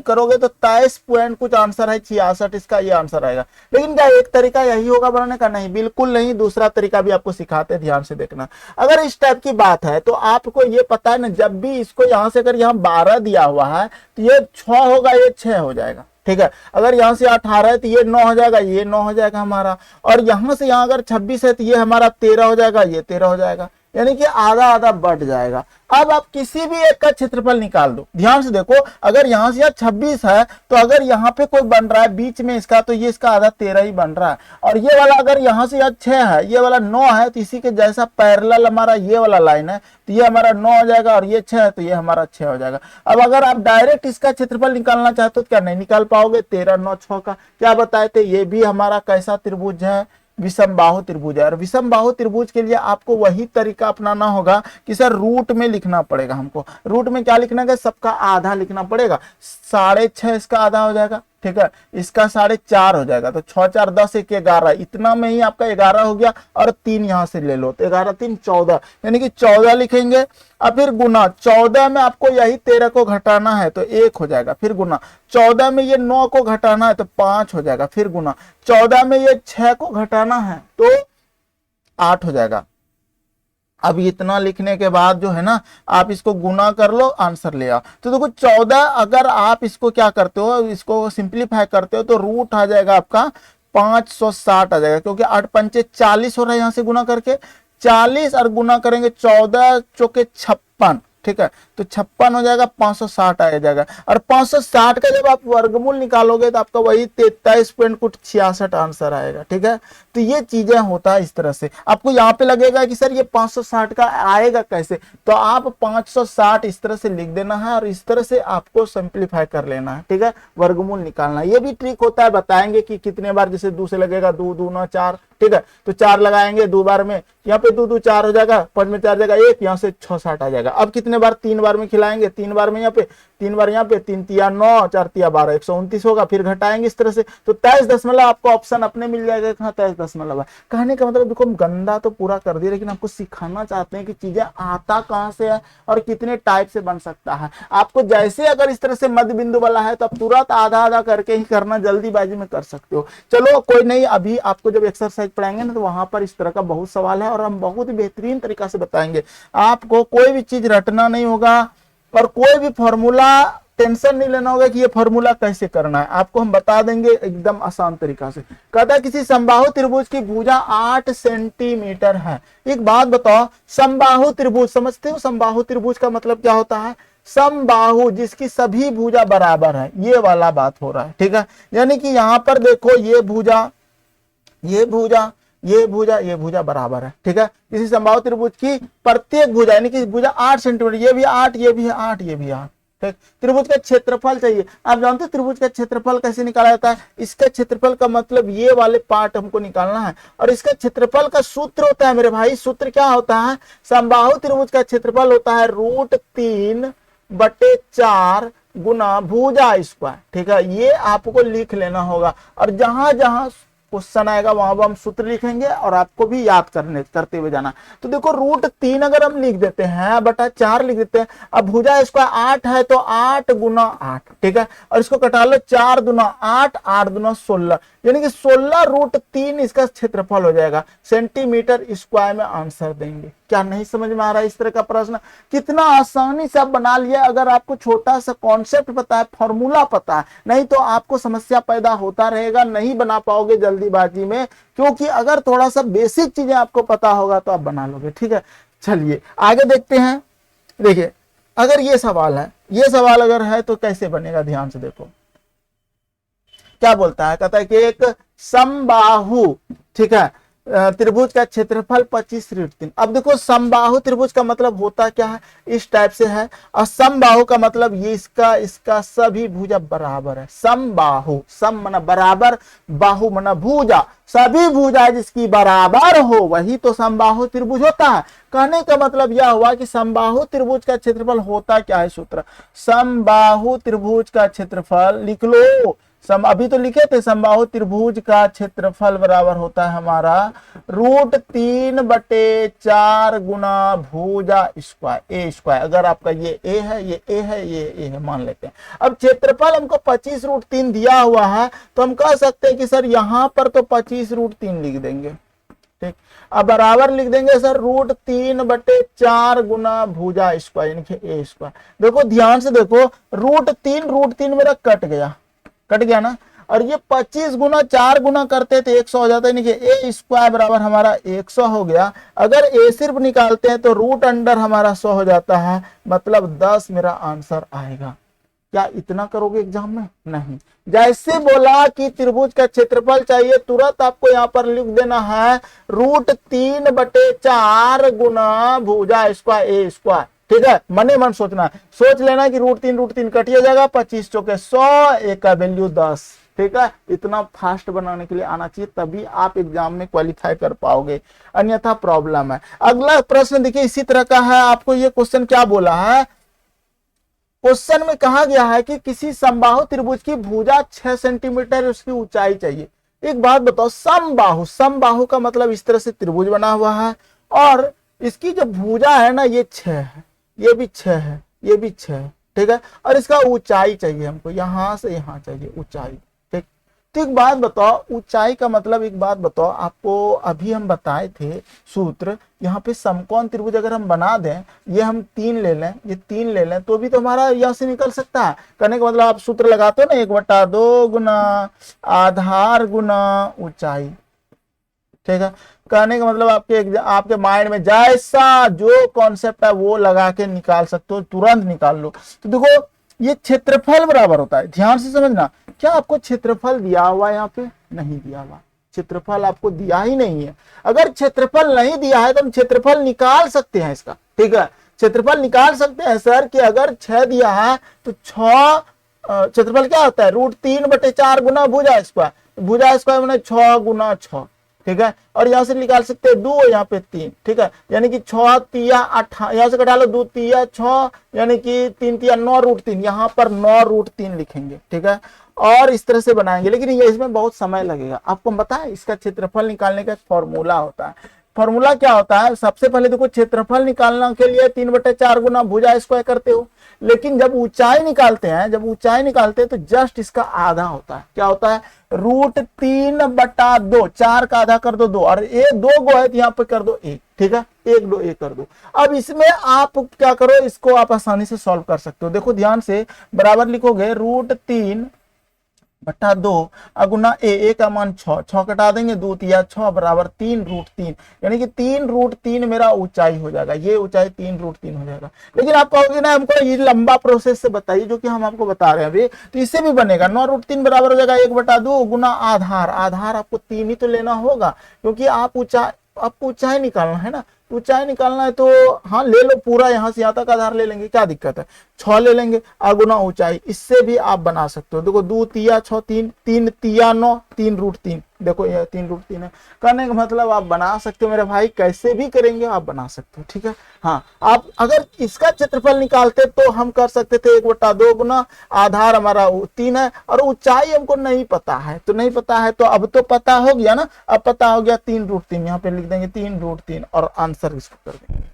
करोगे तो 23 पॉइंट कुछ आंसर है 66, इसका ये आंसर आएगा। लेकिन क्या एक तरीका यही होगा बनाने का? नहीं, बिल्कुल नहीं, दूसरा तरीका भी आपको सिखाते हैं, ध्यान से देखना। अगर इस टाइप की बात है तो आपको ये पता है ना, जब भी इसको यहां से अगर यहाँ 12 दिया हुआ है तो ये 6 होगा, ये 6 हो जाएगा। ठीक है, अगर यहां से 18 है तो ये 9 हो जाएगा, ये 9 हो जाएगा हमारा। और यहां से यहां अगर 26 है तो ये हमारा 13 हो जाएगा, ये 13 हो जाएगा, यानी कि आधा आधा बढ़ जाएगा। अब आप किसी भी एक का क्षेत्रफल निकाल दो। ध्यान से देखो, अगर यहां से यहाँ 26 है तो अगर यहाँ पे कोई बन रहा है बीच में इसका, तो ये इसका आधा 13 ही बन रहा है। और ये वाला अगर यहाँ से यहाँ 6 है, ये वाला 9 है, तो इसी के जैसा पैरेलल हमारा ये वाला लाइन है, तो ये हमारा 9 हो जाएगा, और ये 6 है तो ये हमारा 6 हो जाएगा। अब अगर आप डायरेक्ट इसका क्षेत्रफल निकालना चाहते हो तो क्या नहीं निकाल पाओगे? 13, 9, 6 का क्या बताए थे? ये भी हमारा कैसा त्रिभुज है? विषमबाहु त्रिभुज है। और विषमबाहु त्रिभुज के लिए आपको वही तरीका अपनाना होगा कि सर रूट में लिखना पड़ेगा। हमको रूट में क्या लिखना है? सबका आधा लिखना पड़ेगा। 6.5 इसका आधा हो जाएगा, ठीक है, इसका 4.5 हो जाएगा, तो 6 4 10 1 11, इतना में ही आपका 11 हो गया। और 3 यहां से ले लो तो 11 3 14, यानी कि 14 लिखेंगे। अब फिर गुना 14 में आपको यही 13 को घटाना है तो 1 हो जाएगा, फिर गुना 14 में ये 9 को घटाना है तो 5 हो जाएगा, फिर गुना 14 में ये 6 को घटाना है तो 8 हो जाएगा। अब इतना लिखने के बाद जो है ना, आप इसको गुना कर लो, आंसर ले आओ। तो देखो 14, अगर आप इसको क्या करते हो, इसको सिंप्लीफाई करते हो तो रूट आ जाएगा आपका 560 आ जाएगा, क्योंकि 8 पंचे 40 हो रहा है, यहां से गुना करके 40 और गुना करेंगे 14 चौके 56, ठीक है, तो 56 हो जाएगा, 560 आ जाएगा। और 560 का जब आप वर्गमूल निकालोगे तो आपका वही 43.66 आंसर आएगा। ठीक है, तो ये चीजें होता है इस तरह से। आपको यहाँ पे लगेगा कि सर ये 560 का आएगा कैसे, तो आप 560 इस तरह से लिख देना है और इस तरह से आपको सिंप्लीफाई कर लेना है। ठीक है, वर्गमूल निकालना, ये भी ट्रिक होता है, बताएंगे कि कितने बार, जैसे 2 से लगेगा 2 2 9 4, ठीक है, तो 4 लगाएंगे 2 बार में, यहाँ पे 2 2 4 हो जाएगा, 5 में 4 जाएगा 1, यहाँ से 6 60 आ जाएगा। अब कितने बार? 3 बार में खिलाएंगे, 3 बार में यहाँ पे, 3 बार यहाँ पे, 3 तिया 9, 4 तिया 12, 129 होगा, फिर घटाएंगे इस तरह से, तो 23 आपको ऑप्शन अपने मिल जाएगा। कहाँ 23 है? कहने का मतलब देखो, हम गंदा तो पूरा कर दिए, लेकिन आपको सिखाना चाहते हैं कि चीजें आता कहाँ से है और कितने टाइप से बन सकता है। आपको जैसे अगर इस तरह से मध्य बिंदु वाला है तो आप तुरंत आधा आधा करके ही करना, जल्दीबाजी में कर सकते हो। चलो कोई नहीं, अभी आपको जब एक्सरसाइज पढ़ाएंगे ना तो वहां पर इस तरह का बहुत सवाल है और हम बहुत ही बेहतरीन तरीका से बताएंगे। आपको कोई भी चीज रटना नहीं होगा और कोई भी फॉर्मूला टेंशन नहीं लेना होगा कि ये फॉर्मूला कैसे करना है, आपको हम बता देंगे एकदम आसान तरीका से। कहता है किसी समबाहु त्रिभुज की भुजा 8 सेंटीमीटर है। एक बात बताओ, समबाहु त्रिभुज समझते हो? समबाहु त्रिभुज का मतलब क्या होता है? समबाहु जिसकी सभी भुजा बराबर है, ये वाला बात हो रहा है। ठीक है, यानी कि यहां पर देखो, ये भुजा, ये भुजा, ये भुजा, ये भुजा बराबर है। ठीक है, किसी समबाहु त्रिभुज की प्रत्येक भुजा, यानी कि भुजा 8 सेंटीमीटर, ये भी 8, ये भी 8, ये भी 8। ठीक, त्रिभुज का क्षेत्रफल चाहिए। आप जानते हैं त्रिभुज का क्षेत्रफल कैसे निकाला जाता है? इसका क्षेत्रफल का मतलब ये वाले पार्ट हमको निकालना है, और इसका क्षेत्रफल का सूत्र होता है मेरे भाई, सूत्र क्या होता है? समबाहु त्रिभुज का क्षेत्रफल होता है √3/4 गुना भुजा स्क्वायर। ठीक है, ये आपको लिख लेना होगा, और जहां जहां क्वेश्चन आएगा वहां हम सूत्र लिखेंगे और आपको भी याद करते हुए जाना। तो देखो √3 अगर हम लिख देते हैं बटा 4 लिख देते हैं, अब भुजा इसका 8 है तो 8 गुना 8, ठीक है, और इसको कटा लो 4 दुना 8, 8 दुना 16, यानी कि 16√3 इसका क्षेत्रफल हो जाएगा। सेंटीमीटर स्क्वायर में आंसर देंगे। क्या नहीं समझ में आ रहा है इस तरह का प्रश्न? कितना आसानी से आप बना लिया, अगर आपको छोटा सा कॉन्सेप्ट पता है, फॉर्मूला पता है, नहीं तो आपको समस्या पैदा होता रहेगा, नहीं बना पाओगे जल्दीबाजी में, क्योंकि अगर थोड़ा सा बेसिक चीजें आपको पता होगा तो आप बना लोगे। ठीक है, चलिए आगे देखते हैं। देखिए, अगर ये सवाल है, ये सवाल अगर है तो कैसे बनेगा, ध्यान से देखो क्या बोलता है। कहता है कि एक समबाहु, ठीक है, त्रिभुज का क्षेत्रफल 25√3। अब देखो समबाहु त्रिभुज का मतलब होता क्या है, इस टाइप से है, और समबाहु का मतलब ये इसका सभी भुजा बराबर है। समबाहु, सम मना बराबर, बाहु मना भुजा, सभी भुजा जिसकी बराबर हो वही तो समबाहु त्रिभुज होता है। कहने का मतलब यह हुआ कि समबाहु त्रिभुज का क्षेत्रफल होता क्या है, सूत्र समबाहु त्रिभुज का क्षेत्रफल लिख लो, अभी तो लिखे थे समबाहु त्रिभुज का क्षेत्रफल बराबर होता है हमारा √3/4 गुना भुजा स्क्वायर ए स्क्वायर। अगर आपका ये ए है, ये ए है, ये ए है, मान लेते हैं। अब क्षेत्रफल हमको 25√3 दिया हुआ है, तो हम कह सकते हैं कि सर यहां पर तो 25√3 लिख देंगे, ठीक। अब बराबर लिख देंगे सर √3/4 गुना भुजा स्क्वायर यानी कि ए स्क्वायर। देखो ध्यान से देखो, √3 मेरा कट गया ना, और ये 25 गुना 4 गुना करते थे 100 हो जाता है, यानी कि ए स्क्वायर बराबर हमारा 100 हो गया। अगर ए सिर्फ निकालते हैं तो रूट अंडर हमारा 100 हो जाता है, मतलब 10 मेरा आंसर आएगा। क्या इतना करोगे एग्जाम में? नहीं। जैसे बोला कि त्रिभुज का क्षेत्रफल चाहिए, तुरंत आपको यहाँ पर लिख देना है √3/4 गुना भुजा स्क्वायर ए स्क्वायर, ठीक है। मने मन सोचना है, सोच लेना कि √3 कटिया जाएगा, 25 चौके 100, ए का वैल्यू 10, ठीक है। इतना फास्ट बनाने के लिए आना चाहिए, तभी आप एग्जाम में क्वालिफाई कर पाओगे, अन्यथा प्रॉब्लम है। अगला प्रश्न देखिए इसी तरह का है। आपको ये क्वेश्चन क्या बोला है, क्वेश्चन में कहा गया है कि किसी समबाहु त्रिभुज की भुजा 6 सेंटीमीटर उसकी ऊंचाई चाहिए। एक बात बताओ, समबाहु का मतलब इस तरह से त्रिभुज बना हुआ है, और इसकी जो भुजा है ना ये 6 है, ये भी 6 है, ये भी 6 है, ठीक है। और इसका ऊंचाई चाहिए हमको, यहां से यहां चाहिए ऊंचाई, ठीक। तो एक बात बताओ, ऊंचाई का मतलब एक बात बताओ, आपको अभी हम बताए थे सूत्र, यहाँ पे समकोण त्रिभुज अगर हम बना दें, ये हम 3 ले लें, ये 3 ले लें, तो भी तो हमारा यहाँ से निकल सकता है। कहने का मतलब आप सूत्र लगाते हो ना, 1/2 गुना आधार गुना ऊंचाई, ठीक है। कहने का मतलब आपके माइंड में जैसा जो कॉन्सेप्ट है वो लगा के निकाल सकते हो, तुरंत निकाल लो। तो देखो ये क्षेत्रफल बराबर होता है, ध्यान से समझना। क्या आपको क्षेत्रफल दिया हुआ है? यहाँ पे नहीं दिया हुआ, क्षेत्रफल आपको दिया ही नहीं है। अगर क्षेत्रफल नहीं दिया है तो हम क्षेत्रफल निकाल सकते हैं इसका, ठीक है। क्षेत्रफल निकाल सकते हैं सर कि अगर 6 दिया है तो 6 क्षेत्रफल क्या होता है, √3/4 गुना भुजा स्क्वायर। भुजा स्क्वायर मैंने 6 गुना 6, ठीक है। और यहां से निकाल सकते हैं 2, यहाँ पे 3, ठीक है। यानी कि 6 तिया 8, यहाँ से घटा लो 2 तिया 6, यानी कि 3 तिया 9 √3, यहाँ पर 9 √3 लिखेंगे, ठीक है। और इस तरह से बनाएंगे, लेकिन ये इसमें बहुत समय लगेगा। आपको पता है इसका क्षेत्रफल निकालने का फॉर्मूला होता है। फॉर्मूला क्या होता है, सबसे पहले देखो क्षेत्रफल निकालने के लिए 3/4 गुना भुजा स्क्वायर करते हो, लेकिन जब ऊंचाई निकालते हैं, तो जस्ट इसका आधा होता है। क्या होता है, √3/2, 4 का आधा कर दो 2, और ये 2 गो है तो यहाँ पे कर दो 1, ठीक है। 1 2 1 कर दो। अब इसमें आप क्या करो, इसको आप आसानी से सॉल्व कर सकते हो। देखो ध्यान से, बराबर लिखोगे √3/2 गुना ए का मान 6 कटा देंगे, 2 तिया 6 बराबर 3√3, यानी कि 3√3 मेरा ऊंचाई हो जाएगा। ये ऊंचाई 3√3 हो जाएगा। लेकिन आप कहोगे ना हमको ये लंबा प्रोसेस से बताइए, जो कि हम आपको बता रहे हैं अभी, तो इससे भी बनेगा। 9√3 बराबर हो जाएगा 1/2 गुना आधार आपको 3 ही तो लेना होगा, क्योंकि आपको ऊंचाई निकालना है ना। ऊंचाई निकालना है तो हाँ ले लो पूरा, यहां से यहां तक आधार ले लेंगे, क्या दिक्कत है। 6 ले लेंगे गुना ऊंचाई, इससे भी आप बना सकते हो। देखो 2 तिया 6 3 तिया 9, 3√3, देखो ये 3√3 है। कहने का मतलब आप बना सकते हो मेरे भाई, कैसे भी करेंगे आप बना सकते हो, ठीक है। हाँ, आप अगर इसका क्षेत्रफल निकालते तो हम कर सकते थे 1/2 गुना आधार हमारा 3 है, और ऊंचाई हमको नहीं पता है, तो अब तो पता हो गया ना। अब पता हो गया 3√3, यहाँ पे लिख देंगे 3√3 और आंसर इसको कर देंगे।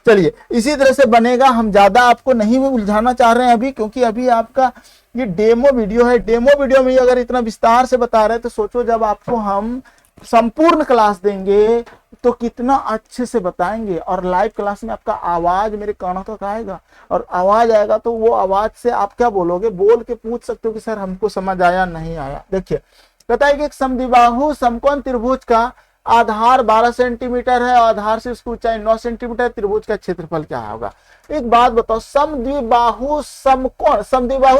चलिए इसी तरह से बनेगा। हम ज्यादा आपको नहीं उलझाना चाह रहे हैं अभी, क्योंकि अभी आपका ये डेमो वीडियो है। डेमो वीडियो में अगर इतना विस्तार से बता रहे हैं तो सोचो जब आपको हम संपूर्ण क्लास देंगे तो कितना अच्छे से बताएंगे। और लाइव क्लास में आपका आवाज मेरे कानों तक आएगा, और आवाज आएगा तो वो आवाज से आप क्या बोलोगे, बोल के पूछ सकते हो कि सर हमको समझ आया नहीं आया। देखिए कहता है कि एक समद्विबाहु समकोण त्रिभुज का आधार 12 सेंटीमीटर है, आधार से उसकी ऊंचाई 9 सेंटीमीटर, त्रिभुज का क्षेत्रफल क्या होगा। एक बात बताओ, समद्विबाहु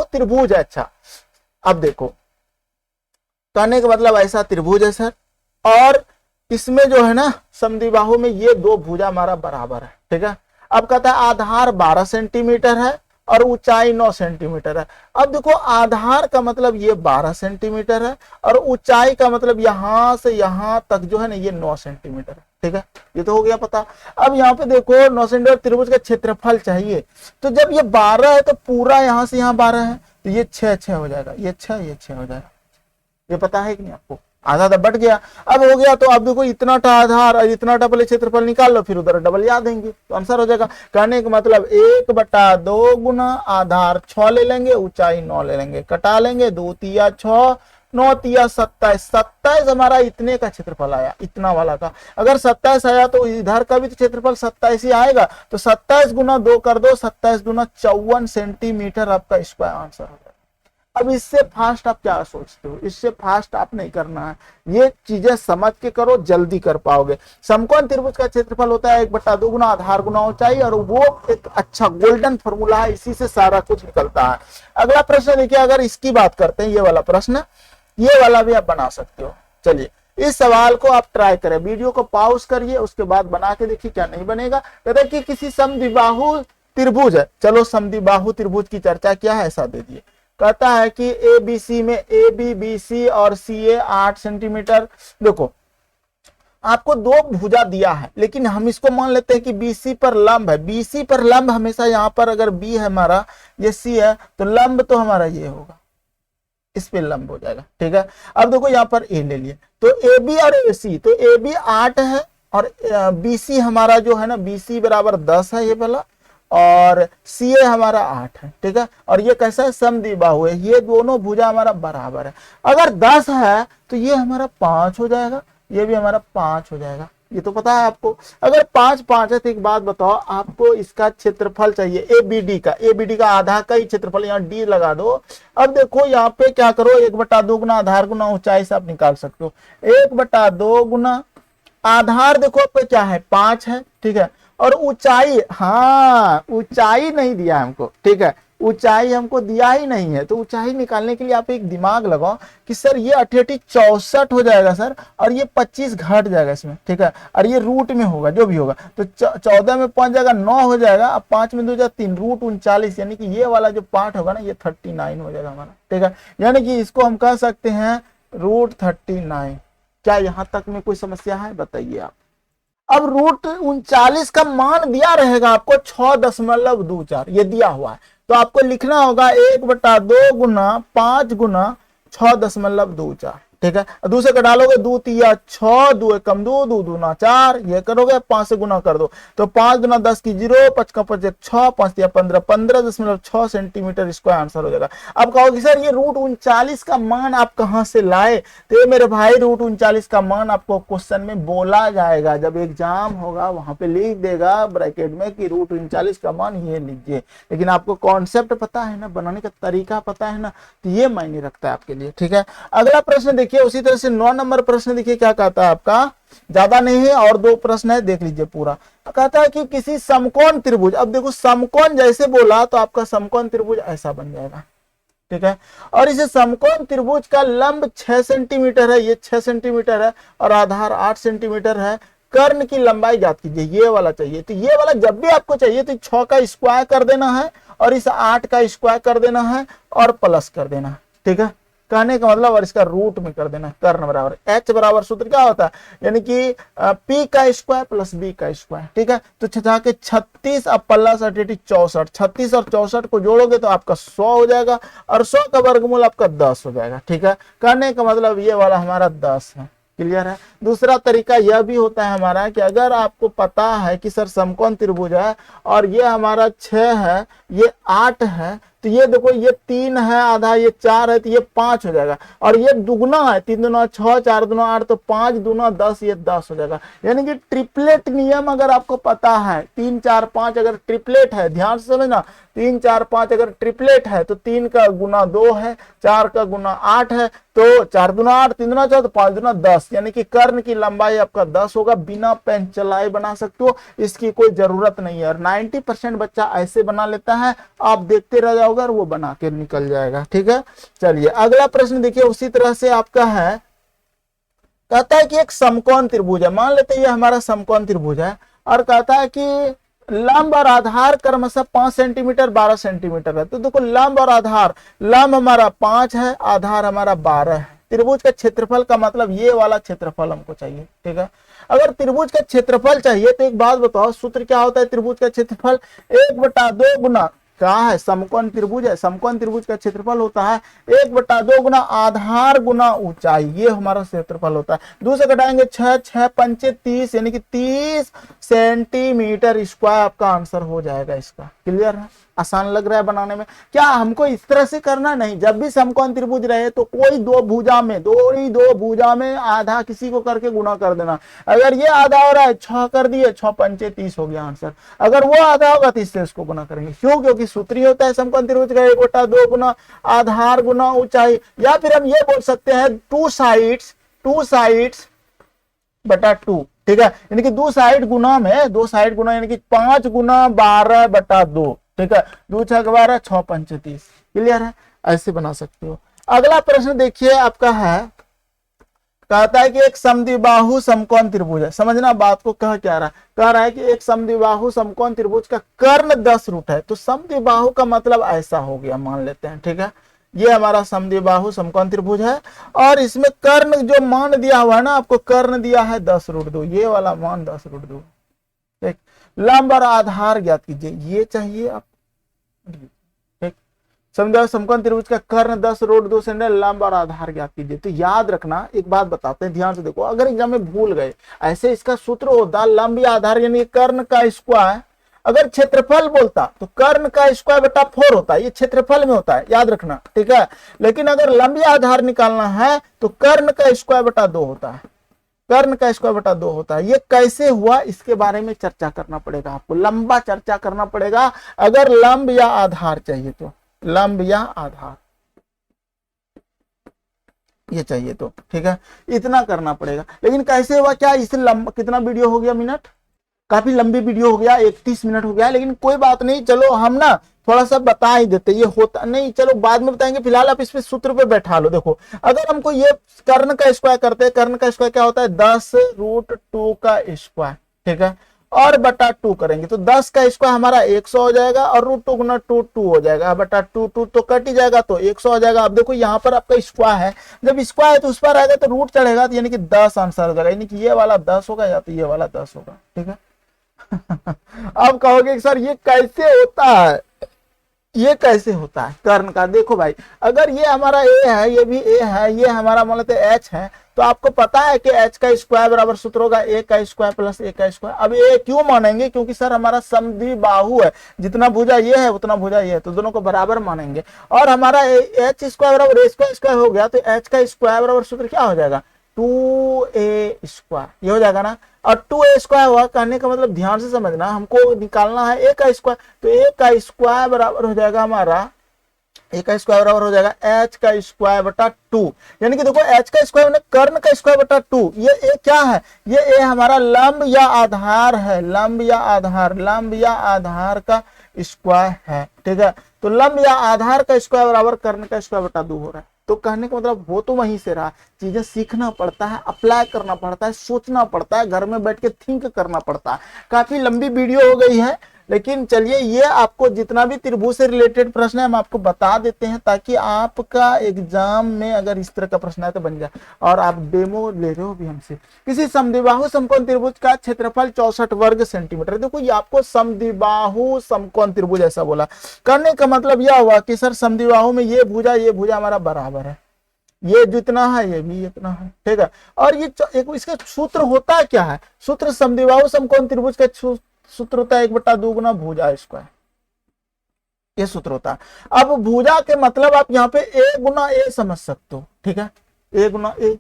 त्रिभुज है। अच्छा अब देखो, कहने का मतलब ऐसा त्रिभुज है सर, और इसमें जो है ना समद्विबाहु में ये 2 भुजा हमारा बराबर है, ठीक है। अब कहता है आधार 12 सेंटीमीटर है और ऊंचाई 9 सेंटीमीटर है। अब देखो आधार का मतलब ये 12 सेंटीमीटर है, और ऊंचाई का मतलब यहां से यहां तक जो है ना ये 9 सेंटीमीटर है, ठीक है। ये तो हो गया पता। अब यहाँ पे देखो 9 सेंटीमीटर त्रिभुज का क्षेत्रफल चाहिए, तो जब ये 12 है तो पूरा यहां से यहां 12 है, तो ये 6 हो जाएगा, ये 6 हो जाएगा। ये पता है कि नहीं आपको? आधा आधा बढ़ गया। अब हो गया तो आप देखो इतना टा आधार और इतना टा पहले क्षेत्रफल निकाल लो, फिर उधर डबल याद देंगे तो आंसर हो जाएगा। कहने का मतलब 1/2 गुना आधार 6 ले लेंगे, ऊंचाई 9 ले लेंगे, कटा लेंगे, 2 तिया 6, 9 तिया 27, 27 हमारा इतने का क्षेत्रफल आया, इतना वाला का। अगर 27 आया तो इधर का भी तो क्षेत्रफल 27 ही आएगा, तो 27 गुना 2 कर दो, 27 गुना 54 सेंटीमीटर आपका स्क्वायर आंसर हो जाएगा। अब इससे फास्ट आप क्या सोचते हो? इससे फास्ट आप नहीं करना है, ये चीजें समझ के करो, जल्दी कर पाओगे। समकोण त्रिभुज का क्षेत्रफल होता है 1/2 गुना आधार गुना ऊंचाई, और वो एक अच्छा गोल्डन फॉर्मूला है, इसी से सारा कुछ निकलता है। अगला प्रश्न देखिए, अगर इसकी बात करते हैं, ये वाला प्रश्न, ये वाला भी आप बना सकते हो। चलिए इस सवाल को आप ट्राई करें, वीडियो को पॉज करिए, उसके बाद बना के देखिए क्या नहीं बनेगा। कहते हैं कि किसी समद्विबाहु त्रिभुज है, चलो समद्विबाहु त्रिभुज की चर्चा क्या है ऐसा दे दिए। कहता है कि ए बी सी में ए बी बी सी और सी ए 8 सेंटीमीटर। देखो आपको 2 भुजा दिया है, लेकिन हम इसको मान लेते हैं कि बीसी पर लंब है। बीसी पर लंब हमेशा यहाँ पर अगर बी है हमारा, ये सी है, तो लंब तो हमारा ये होगा, इस पे लंब हो जाएगा। ठीक है, अब देखो यहाँ पर ए ले लिए, तो ए बी और ए सी, तो ए बी 8 है और बी सी हमारा जो है ना, बी सी बराबर 10 है ये वाला, और सी ए हमारा 8 है। ठीक है, और ये कैसा है? समद्विबाहु है, ये दोनों भुजा हमारा बराबर है। अगर 10 है तो ये हमारा 5 हो जाएगा, ये भी हमारा 5 हो जाएगा, ये तो पता है आपको। अगर 5 5 है तो एक बात बताओ, आपको इसका क्षेत्रफल चाहिए एबीडी का, एबीडी का आधा का ही क्षेत्रफल, यहाँ डी लगा दो। अब देखो यहाँ पे क्या करो, 1/2 गुना आधार गुना ऊंचाई से आप निकाल सकते हो। 1/2 गुना आधार देखो पे क्या है, 5 है। ठीक है, और ऊंचाई, हाँ ऊंचाई नहीं दिया हमको। ठीक है, ऊंचाई हमको दिया ही नहीं है, तो ऊंचाई निकालने के लिए आप एक दिमाग लगाओ कि सर ये 88 64 हो जाएगा सर, और ये 25 घट जाएगा इसमें। ठीक है, और ये रूट में होगा जो भी होगा, तो 14 में 5 जाएगा 9 हो जाएगा, अब 5 में 2 जाएगा 3, रूट 39, यानी कि ये वाला जो पार्ट होगा ना, ये 39 हो जाएगा हमारा। ठीक है, यानी कि इसको हम कह सकते हैं रूट 39। क्या यहाँ तक में कोई समस्या है? बताइए आप। अब रूट 39 का मान दिया रहेगा आपको 6.24, ये दिया हुआ है, तो आपको लिखना होगा 1/2 गुना 5 गुना 6.24। ठीक है, दूसरे का डालोगे, 2 तिया 6, 2 एकम 2, 2 दूना 4, ये करोगे 5 से गुना कर दो, तो 5 गुना 10 की 0, 5 का 5 6, 5 तिया 15, 15.6 सेंटीमीटर स्क्वायर आंसर हो जाएगा। अब कहोगे सर ये रूट 39 का मान आप कहां से लाए? तो मेरे भाई रूट 39 का मान आपको क्वेश्चन में बोला जाएगा, जब एग्जाम होगा वहां पे लिख देगा ब्रैकेट में कि रूट 39 का मान ये लीजिए, लेकिन आपको कॉन्सेप्ट पता है ना, बनाने का तरीका पता है ना, तो ये मायने रखता है आपके लिए। ठीक है, अगला प्रश्न देखिए, उसी तरह से 9 नंबर प्रश्न देखिए क्या कहता है आपका, ज्यादा नहीं है और 2 प्रश्न है, देख लीजिए पूरा। कहता है कि किसी समकोण त्रिभुज, अब देखो समकोण जैसे बोला तो आपका समकोण त्रिभुज ऐसा बन जाएगा। ठीक है, और इसे समकोण त्रिभुज का लंब 6 सेंटीमीटर है, ये 6 सेंटीमीटर है, और आधार 8 सेंटीमीटर है। कर्ण की लंबाई ज्ञात कीजिए, ये वाला चाहिए। तो ये वाला जब भी आपको चाहिए तो 6 का स्क्वायर कर देना है, और इस 8 का स्क्वायर कर देना है, और प्लस कर देना है। ठीक है, कहने का मतलब, और इसका रूट में कर देना, कर्ण बराबर h बराबर सूत्र क्या होता है, यानी कि p का स्क्वायर प्लस b का स्क्वायर। ठीक है, तो छठा के 36 अब प्लस 88 64, 36 और 64 को जोड़ोगे तो आपका 100 हो जाएगा, और 100 का वर्गमूल आपका 10 हो जाएगा। ठीक है, कहने का मतलब ये वाला हमारा 10 है। क्लियर है। दूसरा तरीका यह भी होता है हमारा कि अगर आपको पता है कि सर समकोण त्रिभुज है और ये हमारा 6 है, ये 8 है, तो ये देखो ये 3 है आधा, ये 4 है, तो ये 5 हो जाएगा, और ये दुगना है, 3 दूना 6, 4 दूना 8, तो 5 दूना 10, ये 10 हो जाएगा। यानी कि ट्रिपलेट नियम अगर आपको पता है, 3 4 5 अगर ट्रिपलेट है, ध्यान से समझना, 3 4 5 अगर ट्रिपलेट है तो 3 का गुना 2 है, 4 का गुना 8 है, तो 4 दूना 8, 3 दूना 4, तो 5 दूना 10, यानी कि कर्ण की लंबाई आपका 10 होगा। बिना पेन चलाए बना सकते हो, इसकी कोई जरूरत नहीं है, और 90% बच्चा ऐसे बना लेता है, आप देखते रह जाओगे और वो बना के निकल जाएगा। ठीक है, चलिए अगला प्रश्न देखिए, उसी तरह से आपका है, कहता है कि एक समकोण त्रिभुज है, मान लेते हैं ये हमारा समकोण त्रिभुज है, और कहता है कि लंब और आधार क्रमशः 5 सेंटीमीटर 12 सेंटीमीटर है। तो देखो लंब और आधार, लंब हमारा 5 है, आधार हमारा 12 है। त्रिभुज का क्षेत्रफल का मतलब ये वाला क्षेत्रफल हमको चाहिए। ठीक है, अगर त्रिभुज का क्षेत्रफल चाहिए तो एक बात बताओ, सूत्र क्या होता है त्रिभुज का क्षेत्रफल, 1/2 गुना कहाँ है, समकोण त्रिभुज है। समकोण त्रिभुज का क्षेत्रफल होता है 1/2 गुना आधार गुना ऊंचाई, ये हमारा क्षेत्रफल होता है। दूसरे घटाएंगे 6 6 पंचे 30 यानी कि 30 सेंटीमीटर स्क्वायर आपका आंसर हो जाएगा इसका। क्लियर है, आसान लग रहा है बनाने में। क्या हमको इस तरह से करना नहीं, जब भी समकोण त्रिभुज रहे तो कोई दो भुजा में आधा किसी को करके गुणा कर देना। अगर ये आधा हो रहा है 6 कर दिए, 6 पंचे 30 हो गया आंसर। अगर वो आधा होगा तो इससे उसको गुना करेंगे। क्यों? क्योंकि सूत्र ही होता है समकोण त्रिभुज का 1/2 गुना आधार गुना ऊंचाई। या फिर हम ये बोल सकते हैं टू साइड्स बटा 2, ठीक है, यानी कि दो साइड गुना यानी कि 5 गुना 12/2, ठीक है, 2 6 12 6 पंचे 30। क्लियर है, ऐसे बना सकते हो। अगला प्रश्न देखिए आपका है, कहता है कि एक समद्विबाहु समकोण त्रिभुज है। समझना बात को, कह रहा है कि एक समद्विबाहु समकोण त्रिभुज का कर्ण 10 रूट है। तो समद्विबाहु का मतलब ऐसा हो गया, मान लेते हैं, ठीक है, ये हमारा समद्विबाहु समकोण त्रिभुज है और इसमें कर्ण जो मान दिया हुआ है ना, आपको कर्ण दिया है 10√2, ये वाला मान 10√2। ठीक, लंब और आधार ज्ञात कीजिए, ये चाहिए आप। ठीक, समकोण त्रिभुज का कर्ण 10√2 से लंब और आधार ज्ञात कीजिए। तो याद रखना, एक बात बताते हैं, ध्यान से देखो, अगर एग्जाम में भूल गए, ऐसे इसका सूत्र होता लंब या आधार यानी कर्ण का स्क्वायर। अगर क्षेत्रफल बोलता तो कर्ण का स्क्वायर बटा 4 होता है, ये क्षेत्रफल में होता है, याद रखना, ठीक है। लेकिन अगर लंब या आधार निकालना है तो कर्ण का स्क्वायर बटा 2 होता है, कर्ण का स्क्वायर बटा 2 होता है। ये कैसे हुआ इसके बारे में चर्चा करना पड़ेगा, आपको लंबा चर्चा करना पड़ेगा। अगर लंब या आधार चाहिए तो, लंब या आधार ये चाहिए तो, ठीक है, इतना करना पड़ेगा। लेकिन कैसे हुआ, क्या इसे लंबा, कितना वीडियो हो गया, मिनट, काफी लंबी वीडियो हो गया, 31 मिनट हो गया, लेकिन कोई बात नहीं, चलो हम ना थोड़ा सा बता ही देते, ये होता नहीं, चलो बाद में बताएंगे, फिलहाल आप इसमें सूत्र पे बैठा लो। देखो, अगर हमको ये कर्ण का स्क्वायर करते हैं, कर्ण का स्क्वायर क्या होता है 10√2 का स्क्वायर, ठीक है, और बटा 2 करेंगे तो 10 का स्क्वायर हमारा 100 हो जाएगा और √2 गुना 2 2 हो जाएगा, बटा 2 तो कट ही जाएगा तो 100 हो जाएगा। अब देखो यहाँ पर आपका स्क्वायर है, जब स्क्वायर है तो उस पर आएगा तो रूट चढ़ेगा, तो यानी कि 10 आंसर हो जाएगा, यानी कि ये वाला 10 होगा या तो ये वाला 10 होगा, ठीक है। अब कहोगे कि सर ये कैसे होता है, ये कैसे होता है कर्ण का? देखो भाई, अगर ये हमारा ए है, ये भी ए है, ये हमारा मान लेते हैं एच है, तो आपको पता है कि एच का स्क्वायर बराबर सूत्र होगा ए का स्क्वायर प्लस ए का स्क्वायर। अब ए क्यों मानेंगे? क्योंकि सर हमारा समद्विबाहु है, जितना भुजा ये है उतना भुजा ये है, तो दोनों को बराबर मानेंगे। और हमारा एच स्क्वायर बराबर ए स्क्वायर हो गया, तो एच का स्क्वायर बराबर सूत्र क्या हो जाएगा 2a स्क्वायर, ये हो जाएगा ना। और 2a स्क्वायर हुआ, कहने का मतलब ध्यान से समझना, हमको निकालना है a का स्क्वायर, तो a का स्क्वायर बराबर हो जाएगा हमारा, a का स्क्वायर बराबर हो जाएगा h का स्क्वायर बटा 2। यानी कि देखो h का स्क्वायर मैंने कर्ण का स्क्वायर बटा 2, ये a क्या है, ये a हमारा लंब या आधार है, लंब या आधार का स्क्वायर है, ठीक है। तो लंब या आधार का स्क्वायर बराबर कर्ण का स्क्वायर बटा 2 हो रहा है। तो कहने का मतलब वो तो वहीं से रहा, चीजें सीखना पड़ता है, अप्लाई करना पड़ता है, सोचना पड़ता है, घर में बैठ के थिंक करना पड़ता है। काफी लंबी वीडियो हो गई है, लेकिन चलिए ये आपको जितना भी त्रिभुज से रिलेटेड प्रश्न है हम आपको बता देते हैं, ताकि आपका एग्जाम में अगर इस तरह का प्रश्न है तो बन जाए। और आप डेमो ले रहे हो भी हमसे। किसी समद्विबाहु समकोण त्रिभुज का क्षेत्रफल 64 वर्ग सेंटीमीटर। देखो ये आपको समद्विबाहु समकोण त्रिभुज ऐसा बोला, करने का मतलब यह हुआ कि सर समद्विबाहु में ये भुजा हमारा बराबर है, ये जितना है ये भी इतना है, ठीक है। और ये एक इसका सूत्र होता क्या है, सूत्र समद्विबाहु समकोण त्रिभुज का सूत्र होता है 1/2 गुना भुजा स्क्वायर, ये सूत्र होता है। अब भुजा के मतलब आप यहाँ पे a गुना a समझ सकते हो, ठीक है, a गुना a,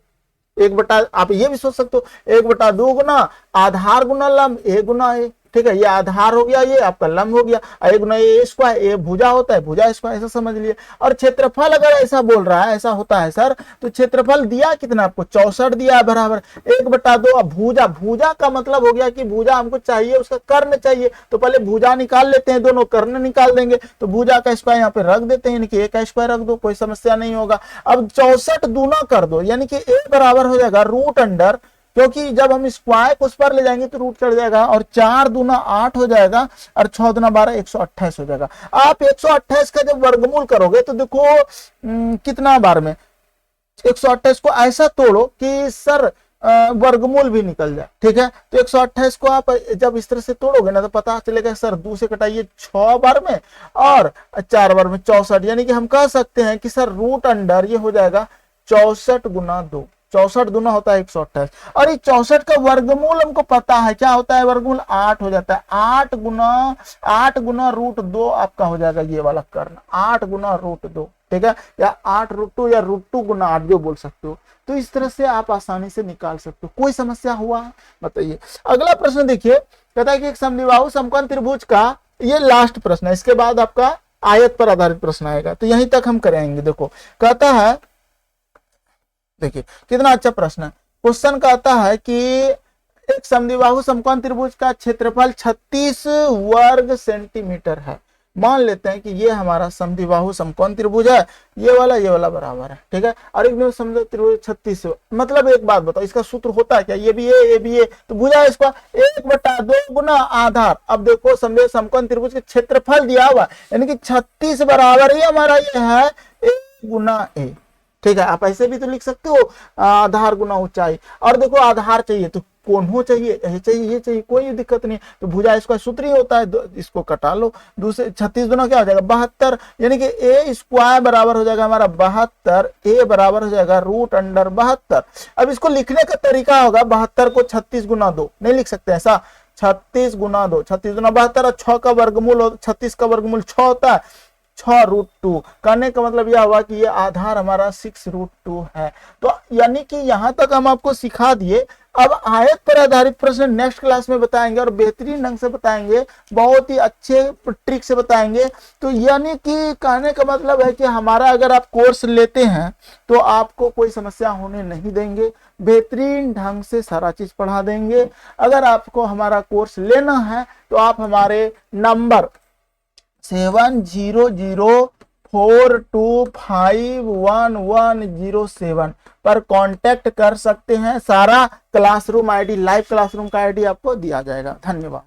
1/, आप ये भी सोच सकते हो 1/2 गुना आधार गुना लंब a गुना a, ठीक है, ये आधार हो गया, ये आपका लंब हो गया, a गुना a स्क्वायर, ए भुजा होता है, भुजा स्क्वायर, ऐसा समझ लिए। और क्षेत्रफल अगर ऐसा बोल रहा है, ऐसा होता है सर, तो क्षेत्रफल दिया कितना आपको 64 दिया है बराबर 1/2। अब भुजा का मतलब हो गया कि भुजा हमको चाहिए, उसका कर्ण चाहिए, तो पहले भुजा निकाल लेते हैं, दोनों कर्ण निकाल देंगे, तो भुजा का स्क्वायर यहाँ पे रख देते हैं, यानी कि a का स्क्वायर रख दो, कोई समस्या नहीं होगा। अब 64 दूना कर दो, यानी कि a बराबर हो जाएगा रूट अंडर, क्योंकि जब हम स्क्वायर को उस पर ले जाएंगे तो रूट चढ़ जाएगा, और 4 दूना 8 हो जाएगा और 6 दूना 12 128 हो जाएगा। आप 128 का जब वर्गमूल करोगे तो देखो कितना बार में 128 को ऐसा तोड़ो कि सर वर्गमूल भी निकल जाए, ठीक है। तो 128 को आप जब इस तरह से तोड़ोगे ना तो पता चलेगा सर 2 से कटाइए 6 बार में और 4 बार में 64, यानी कि हम कह सकते हैं कि सर रूट अंडर ये हो जाएगा 64 गुना 2, 64 दूना होता है 128, और ये 64 का वर्गमूल हमको पता है क्या होता है, वर्गमूल 8 हो जाता है। 8 गुना रूट 2 आपका हो जाएगा ये वाला कर्ण, 8 गुना रूट 2, ठीक है, या 8 रूट 2 या रूट 2 गुना 8 जो बोल सकते हो। तो इस तरह से आप आसानी से निकाल सकते हो। कोई समस्या हुआ बताइए। अगला प्रश्न देखिए, कहता है कि एक समद्विबाहु समकोण त्रिभुज का, ये लास्ट प्रश्न है, इसके बाद आपका आयत पर आधारित प्रश्न आएगा, तो यहीं तक हम करेंगे। देखो कहता है, देखिए कितना अच्छा प्रश्न है। क्वेश्चन कहता है कि एक समद्विबाहु समकोण त्रिभुज का क्षेत्रफल 36 वर्ग सेंटीमीटर है। मान लेते हैं कि ये हमारा समद्विबाहु समकोण त्रिभुज है, ये वाला बराबर है, ठीक है, और एक समद्विबाहु त्रिभुज 36, मतलब एक बात बताओ इसका सूत्र होता है क्या, ये भी है, तो भुजा इसका 1/2 गुना आधार। अब देखो समद्विबाहु समकोण त्रिभुज के क्षेत्रफल दिया हुआ, यानी कि 36 बराबर ही हमारा ये है 1 गुना a, ठीक है। आप ऐसे भी तो लिख सकते हो आधार गुना ऊंचाई, और देखो आधार चाहिए तो कोण हो चाहिए, ये चाहिए, कोई दिक्कत नहीं। तो भुजा इसका सूत्र ही होता है, इसको कटा लो, दूसरे 36 गुना क्या हो जाएगा 72, यानी कि a स्क्वायर बराबर हो जाएगा हमारा 72, a बराबर हो जाएगा रूट अंडर 72। अब इसको लिखने का तरीका होगा 72 को 36 गुना 2 नहीं लिख सकते ऐसा, 36 गुना 2, 36 गुना 72, और 6 का वर्गमूल 36 का वर्गमूल 6 होता है, 6 रूट 2। कहने का मतलब यह हुआ कि ये आधार हमारा 6 रूट 2 है। तो यानी कि यहां तक हम आपको सिखा दिए। अब आयत पर आधारित प्रश्न नेक्स्ट क्लास में बताएंगे और बेहतरीन ढंग से बताएंगे, बहुत ही अच्छे ट्रिक से बताएंगे। तो यानी कि कहने का मतलब है कि हमारा अगर आप कोर्स लेते हैं तो आपको कोई समस्या होने नहीं देंगे, बेहतरीन ढंग से सारा चीज पढ़ा देंगे। अगर आपको हमारा कोर्स लेना है तो आप हमारे नंबर 7004251107 पर कांटेक्ट कर सकते हैं। सारा क्लासरूम आईडी, लाइव क्लासरूम का आईडी आपको दिया जाएगा। धन्यवाद।